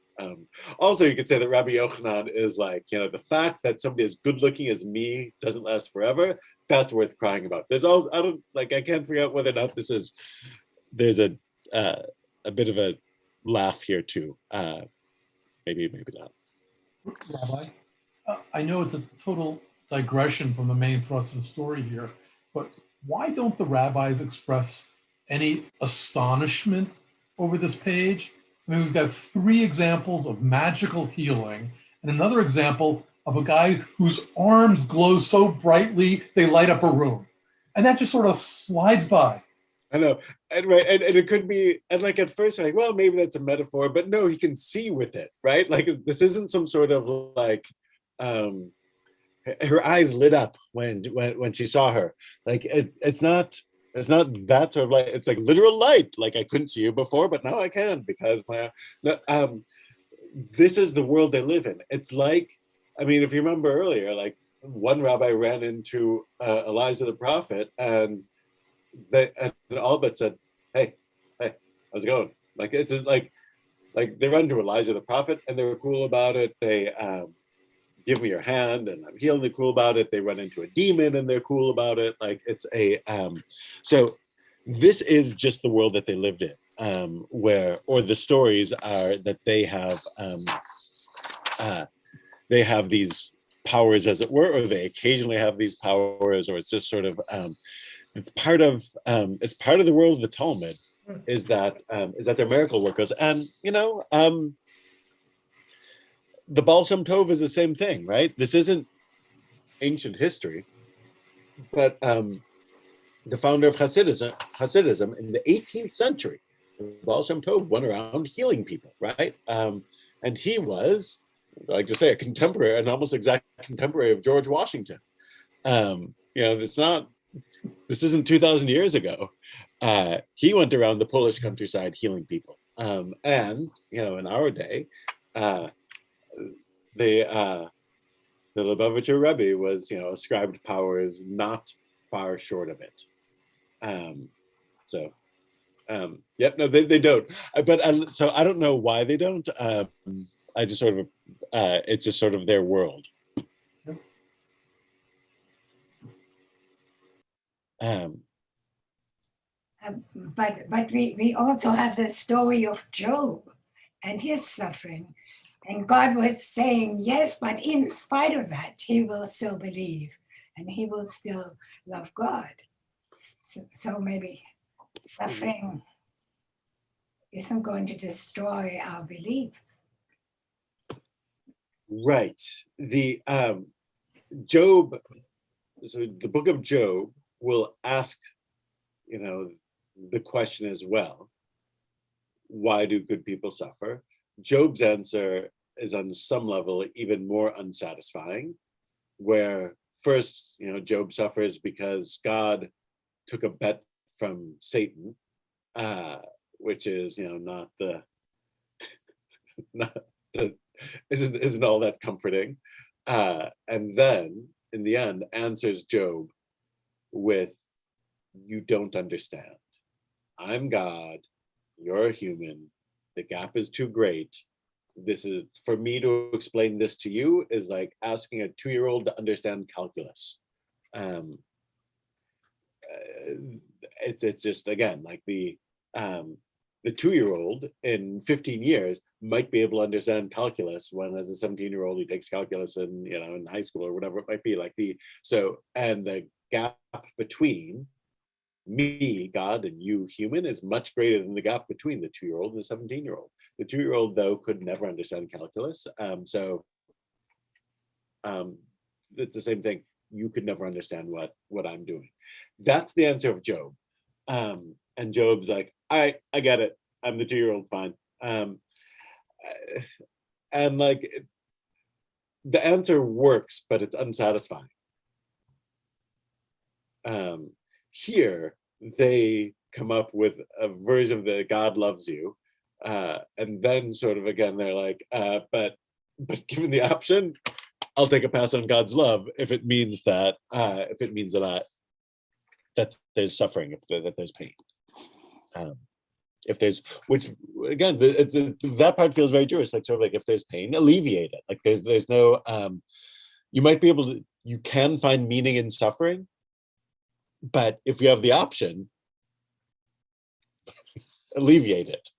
Speaker 1: Also, you could say that Rabbi Yochanan is like, the fact that somebody as good looking as me doesn't last forever, that's worth crying about. There's also, I can't figure out whether or not there's a bit of a laugh here too. Maybe not.
Speaker 9: Rabbi, I know it's a total digression from the main thrust of the story here, but why don't the rabbis express any astonishment over this page? I mean, we've got 3 examples of magical healing and another example of a guy whose arms glow so brightly they light up a room. And that just sort of slides by.
Speaker 1: I know, and right, and it could be, and like at first, like, well, maybe that's a metaphor, but no, he can see with it, right? Like this isn't some sort of like, her eyes lit up when she saw her. Like it's not that sort of like, it's like literal light. Like I couldn't see you before, but now I can because this is the world they live in. It's like, I mean, if you remember earlier, like one rabbi ran into Elijah the prophet and all but said, hey, how's it going? Like it's like they run to Elijah the prophet and they were cool about it. They give me your hand and I'm healing, they're cool about it. They run into a demon and they're cool about it. Like it's so this is just the world that they lived in, or the stories are that they have these powers, as it were, or they occasionally have these powers, or it's just sort of it's part of the world of the Talmud is that they're miracle workers. And the Baal Shem Tov is the same thing, right? This isn't ancient history, but the founder of Hasidism in the 18th century, Baal Shem Tov went around healing people, right? And he was, I like to say, an almost exact contemporary of George Washington. This isn't 2,000 years ago. He went around the Polish countryside healing people. And, in our day, the Lubavitcher Rebbe was, ascribed powers not far short of it. They don't. But so I don't know why they don't. I just sort of, it's just sort of their world.
Speaker 7: But we also have the story of Job and his suffering. And God was saying, yes, but in spite of that, he will still believe and he will still love God. So maybe suffering isn't going to destroy our beliefs.
Speaker 1: Right. The Job, so the book of Job will ask, the question as well, why do good people suffer? Job's answer is on some level even more unsatisfying, where first, Job suffers because God took a bet from Satan, which is, isn't all that comforting. And then in the end answers Job with, you don't understand. I'm God, you're a human, the gap is too great. This is, for me to explain this to you is like asking a 2-year-old to understand calculus. It's just, again, like the 2-year-old in 15 years might be able to understand calculus when as a 17-year-old he takes calculus in high school or whatever it might be. And the gap between me, God, and you, human, is much greater than the gap between the 2-year-old and the 17-year-old. The 2-year-old, though, could never understand calculus. It's the same thing. You could never understand what I'm doing. That's the answer of Job. And Job's like, I get it. I'm the 2-year-old, fine. And like, the answer works, but it's unsatisfying. Here, they come up with a version of the God loves you. And then sort of, again, they're like, but given the option, I'll take a pass on God's love if it means that that there's suffering, that there's pain. If there's, which again, that part feels very Jewish, like sort of like if there's pain, alleviate it. Like there's no, you might be able to, you can find meaning in suffering, but if you have the option, alleviate it.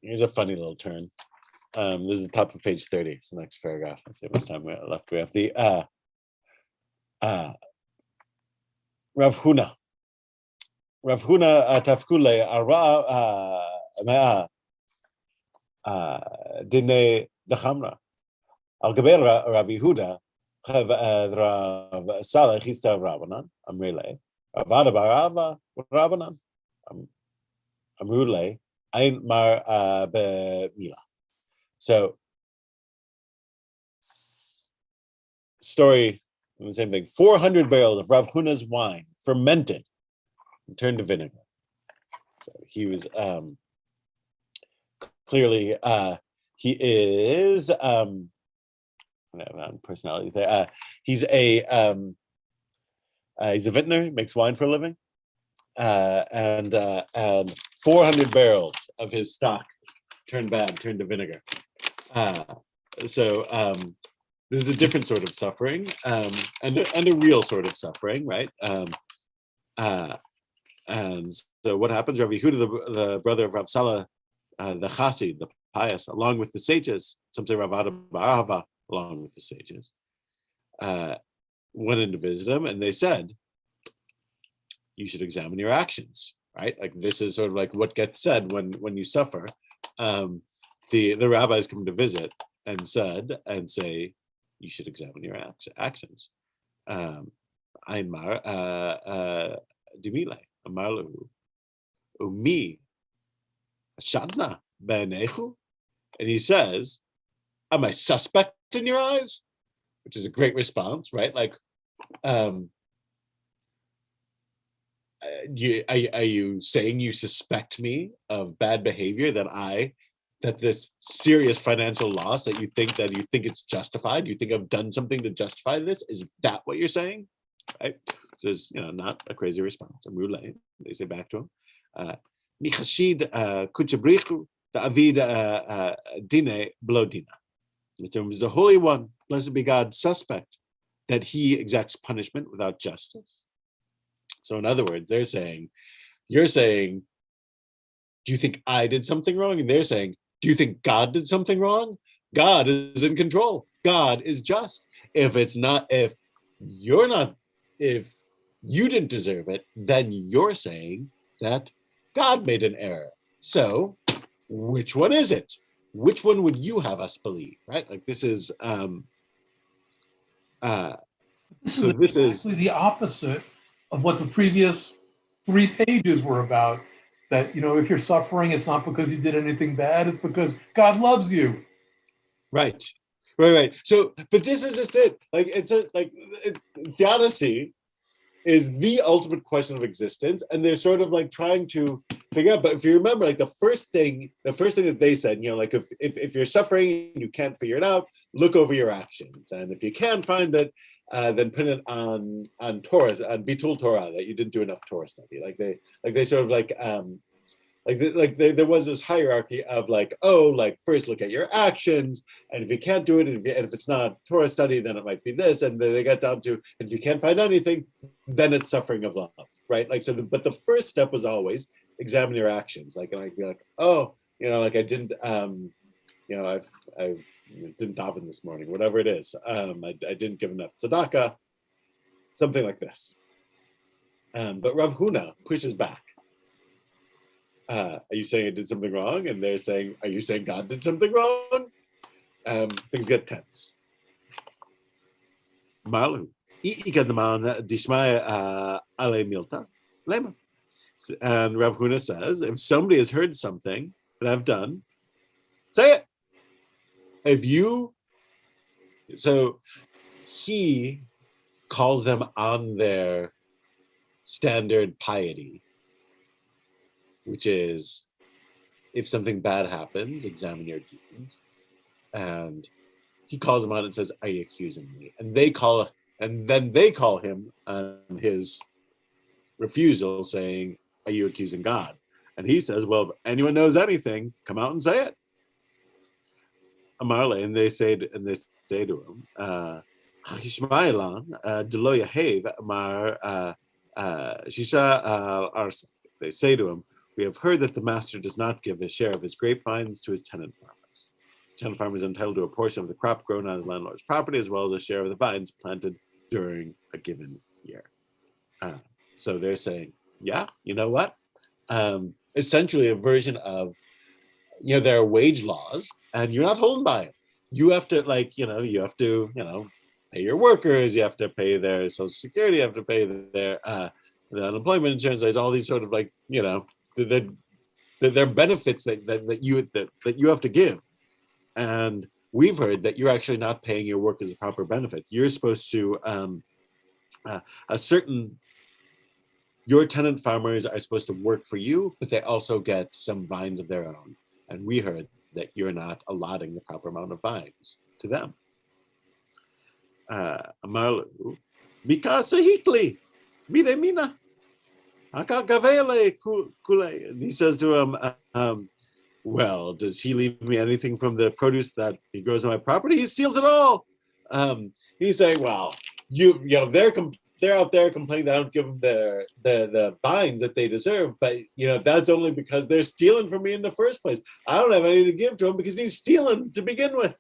Speaker 1: Here's a funny little turn. This is the top of page 30. It's the next paragraph. Let's see how much time we have left. We have the Rav Huna. Rav Huna tafkule ara dine dachamra. Al gaber Rav Yehuda Rav Saleh Chista Rabbanan Amrile Avada Barava Rabbanan Amrule Ein Mar Bemila. So story, the same thing. 400 barrels of Rav Huna's wine fermented and turned to vinegar. So he was clearly he is personality there. He's a vintner, makes wine for a living, and 400 barrels of his stock turned bad, turned to vinegar. So there's a different sort of suffering, and a real sort of suffering, right? And so what happens? Rav Yehuda, the brother of Rav Salah, the Chassid, the pious, along with the sages, some say Rav Ada Barava, along with the sages, went in to visit him, and they said, you should examine your actions, right? Like this is sort of like what gets said when you suffer. The rabbis come to visit and say, you should examine your actions. Einmar dimile amarlu umi shadna benechu, and he says, am I suspect in your eyes? Which is a great response, right? Like, are you saying you suspect me of bad behavior, that this serious financial loss that you think it's justified, you think I've done something to justify this? Is that what you're saying? Right? So it's, not a crazy response. They say back to him, Michashid kuchabrichu the avid dine blodina. In terms of the Holy One, blessed be God, suspect that he exacts punishment without justice. So in other words, you're saying, do you think I did something wrong? And they're saying, do you think God did something wrong? God is in control. God is just. If you didn't deserve it, then you're saying that God made an error. So which one is it? Which one would you have us believe, right? Like this is
Speaker 9: this is the opposite of what the previous 3 pages were about. That, if you're suffering, it's not because you did anything bad, it's because God loves you.
Speaker 1: Right. So, but this is just it. Like theodicy is the ultimate question of existence, and they're sort of like trying to figure out. But if you remember, like the first thing that they said, like if you're suffering and you can't figure it out, look over your actions, and if you can't find it, then put it on Torah, on Bitul Torah, that you didn't do enough Torah study. They sort of there was this hierarchy of first look at your actions, and if you can't do it, and if it's not Torah study, then it might be this, and then they got down to, if you can't find anything, then it's suffering of love, right? But the first step was always examine your actions, be like, oh, I didn't, I didn't daven this morning, whatever it is, I didn't give enough tzedakah, something like this. But Rav Huna pushes back. Are you saying I did something wrong? And they're saying, are you saying God did something wrong? Things get tense. Malu. And Rav Huna says, if somebody has heard something that I've done, say it. So he calls them on their standard piety, which is, if something bad happens, examine your deeds. And he calls them on and says, are you accusing me? And they call And then they call him on his refusal, saying, "Are you accusing God?" And he says, "Well, if anyone knows anything, come out and say it." Amarle, and they say to him, "Hishmailan delo yahev amar shisha arsa." They say to him, "We have heard that the master does not give a share of his grapevines to his tenant farmers. Tenant farmers are entitled to a portion of the crop grown on his landlord's property, as well as a share of the vines planted during a given year." So they're saying, yeah, you know what? Essentially a version of, there are wage laws and you're not holding by it. You have to pay your workers, you have to pay their social security, you have to pay their the unemployment insurance. There's all these sort of they're benefits that you have to give. And we've heard that you're actually not paying your workers a proper benefit. You're supposed to your tenant farmers are supposed to work for you, but they also get some vines of their own. And we heard that you're not allotting the proper amount of vines to them. Amarlu, Mikasa Hitli, Mide Mina, Akagavele Kule. And he says to him, well, does he leave me anything from the produce that he grows on my property? He steals it all. He's saying, well, they're out there complaining that I don't give them the vines that they deserve, but that's only because they're stealing from me in the first place. I don't have any to give to him because he's stealing to begin with.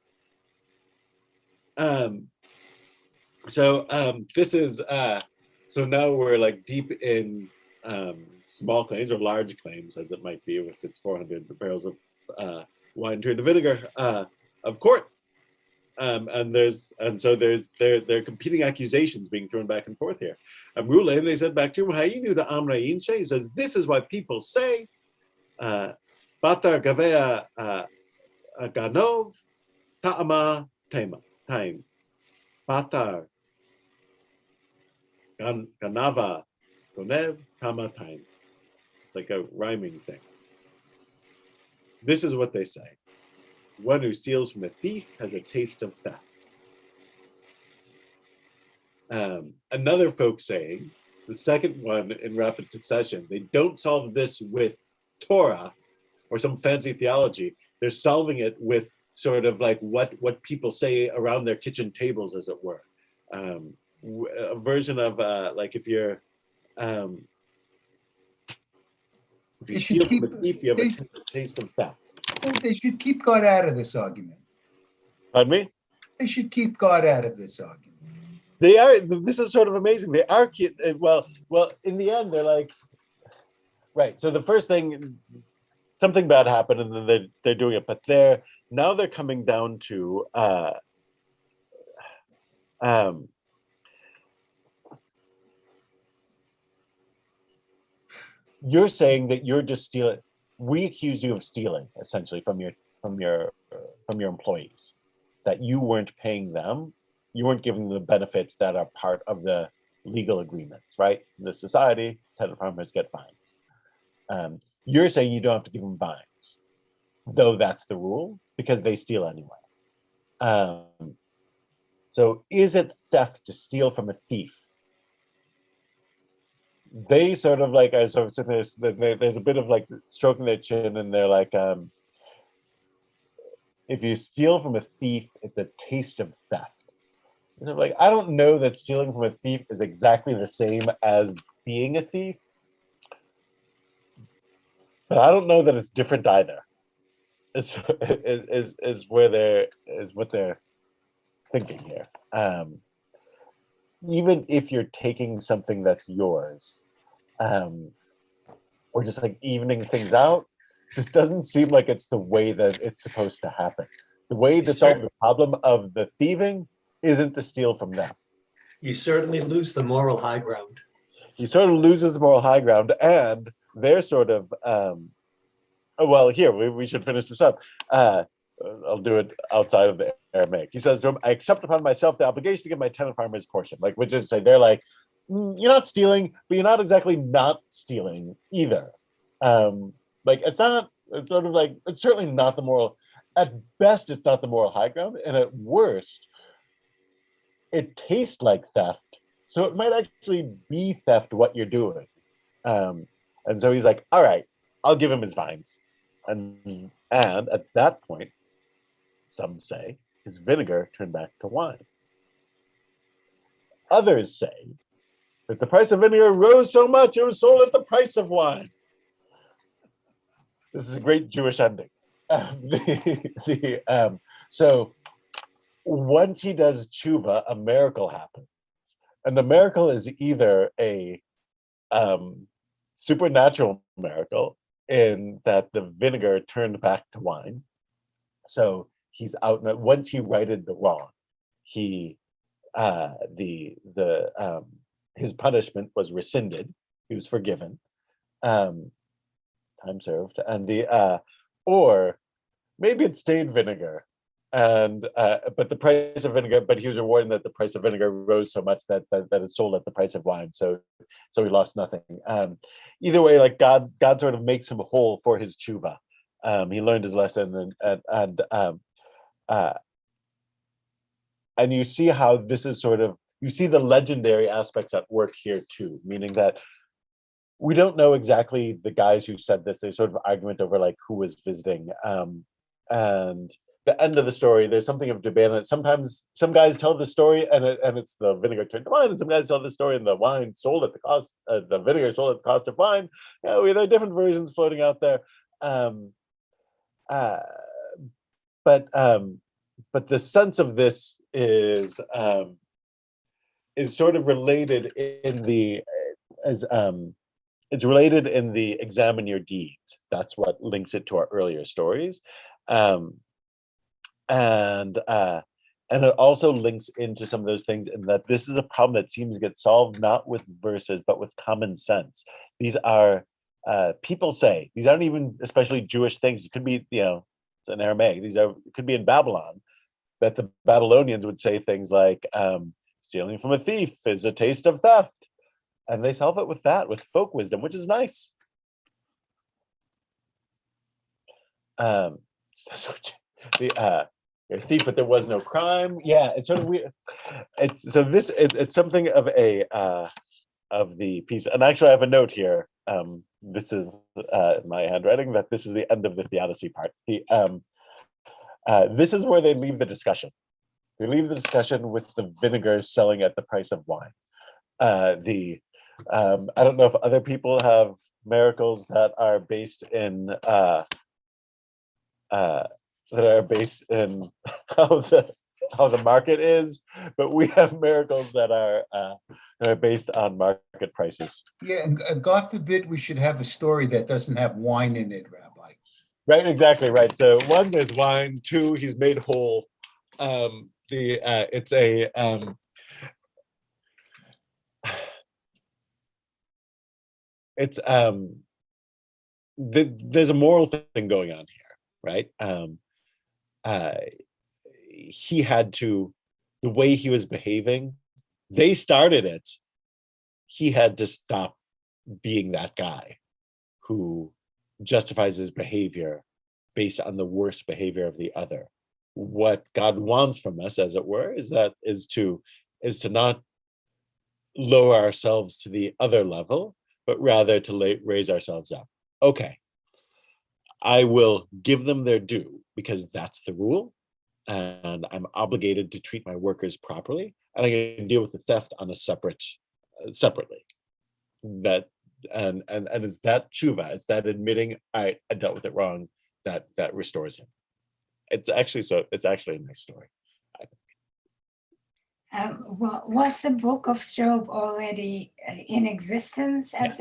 Speaker 1: This is so now we're like deep in small claims or large claims, as it might be, if it's 400 barrels of wine turned to vinegar of court. So there are competing accusations being thrown back and forth here. Amrule, and they said back to him, Hayinu da Amra Inshe, he says, this is what people say. Batar Gavea Ganov Ta'ama Taim. Batar Ganava Gonev Tama Taim. It's like a rhyming thing. This is what they say. One who steals from a thief has a taste of theft. Another folk saying, the second one in rapid succession, they don't solve this with Torah or some fancy theology. They're solving it with sort of like what people say around their kitchen tables, as it were. A version of like if you steal from a thief, you have a taste of theft.
Speaker 4: They should keep God out of this argument.
Speaker 1: Pardon me?
Speaker 4: They should keep God out of this argument.
Speaker 1: They are. This is sort of amazing. They are. Well. In the end, they're like, right. So the first thing, something bad happened, and then they're doing it. But they're coming down to you're saying that you're just stealing. We accuse you of stealing essentially from your employees, that you weren't paying them, you weren't giving them the benefits that are part of the legal agreements, right? In the society, tenant farmers get fines. You're saying you don't have to give them fines, though that's the rule because they steal anyway. So is it theft to steal from a thief? They sort of like, I sort of sitting there, there's a bit of like stroking their chin, and they're like, if you steal from a thief, it's a taste of theft. And they're like, I don't know that stealing from a thief is exactly the same as being a thief, but I don't know that it's different either. Is what they're thinking here. Even if you're taking something that's yours, or just like evening things out, this doesn't seem like it's the way that it's supposed to happen. The way to solve the problem of the thieving isn't to steal from them.
Speaker 10: You certainly lose the moral high ground.
Speaker 1: He sort of loses the moral high ground, and they're sort of, well, here, we should finish this up. I'll do it outside of the Aramaic. He says to him, I accept upon myself the obligation to give my tenant farmers portion. Like, which is to say, they're like, you're not stealing, but you're not exactly not stealing either. Like, it's sort of like, it's certainly not the moral, at best, it's not the moral high ground, and at worst, it tastes like theft, so it might actually be theft what you're doing. And so he's like, all right, I'll give him his vines. And at that point, some say his vinegar turned back to wine. Others say that the price of vinegar rose so much it was sold at the price of wine. This is a great Jewish ending. So once he does tshuva, a miracle happens. And the miracle is either a supernatural miracle in that the vinegar turned back to wine. So he's out. Once he righted the wrong, he his punishment was rescinded. He was forgiven. Time served, and or maybe it stayed vinegar, and but the price of vinegar. But he was rewarded that the price of vinegar rose so much that it sold at the price of wine. So he lost nothing. Either way, like God sort of makes him whole for his tshuva. He learned his lesson, and you see how this is sort of, you see the legendary aspects at work here too, meaning that we don't know exactly the guys who said this. There's sort of argument over like who was visiting. And the end of the story, there's something of debate on it. Sometimes some guys tell the story and it's the vinegar turned to wine, and some guys tell the story and the wine sold at the cost, the vinegar sold at the cost of wine. There are different versions floating out there. But the sense of this is sort of related in the it's related in the examine your deeds. That's what links it to our earlier stories, and it also links into some of those things in that this is a problem that seems to get solved not with verses but with common sense. These are people say, these aren't even especially Jewish things. It could be, it's in Aramaic. It could be in Babylon, that the Babylonians would say things like, stealing from a thief is a taste of theft. And they solve it with that, with folk wisdom, which is nice. The thief, but there was no crime. Yeah, it's sort of weird. It's something of of the piece. And actually, I have a note here. This is my handwriting, that this is the end of the theodicy part. This is where they leave the discussion. They leave the discussion with the vinegar selling at the price of wine. I don't know if other people have miracles that are based in how the market is, but we have miracles that are based on market prices.
Speaker 4: Yeah, and God forbid we should have a story that doesn't have wine in it, Rabbi.
Speaker 1: Right, exactly right. So one, there's wine. Two, he's made whole. There's a moral thing going on here, right? He had to, the way he was behaving, they started it. He had to stop being that guy who justifies his behavior based on the worst behavior of the other. What God wants from us, as it were, is to not lower ourselves to the other level, but rather to raise ourselves up. Okay, I will give them their due because that's the rule, and I'm obligated to treat my workers properly, and I can deal with the theft on a separately. That and it's that tshuva, it's that admitting I dealt with it wrong, that restores him. It's actually a nice story.
Speaker 7: Was the book of Job already in existence?
Speaker 1: Yes.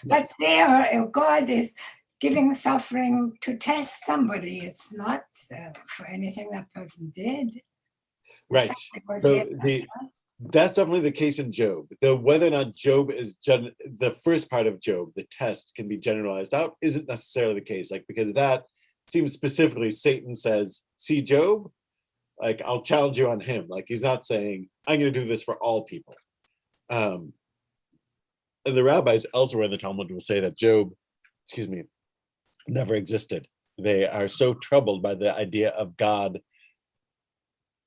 Speaker 7: But there, God is giving suffering to test somebody. It's not for anything that person did.
Speaker 1: Right. So that's definitely the case in Job. Whether or not Job is the first part of Job, the test can be generalized out, isn't necessarily the case. Because that seems specifically, Satan says, "See Job, I'll challenge you on him." He's not saying, "I'm going to do this for all people." And the rabbis elsewhere in the Talmud will say that Job, never existed. They are so troubled by the idea of God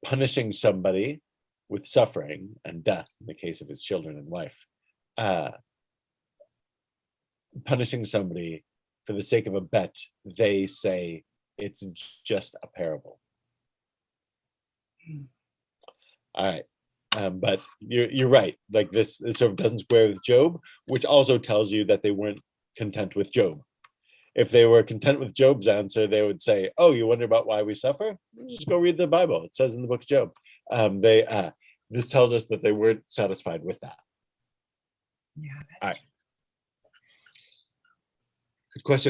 Speaker 1: punishing somebody with suffering and death in the case of his children and wife, punishing somebody for the sake of a bet, they say it's just a parable. All right. But you're right. Like this sort of doesn't square with Job, which also tells you that they weren't content with Job. If they were content with Job's answer, they would say, "Oh, you wonder about why we suffer? Just go read the Bible. It says in the book of Job." This tells us that they weren't satisfied with that.
Speaker 5: Yeah.
Speaker 1: All right. Good question.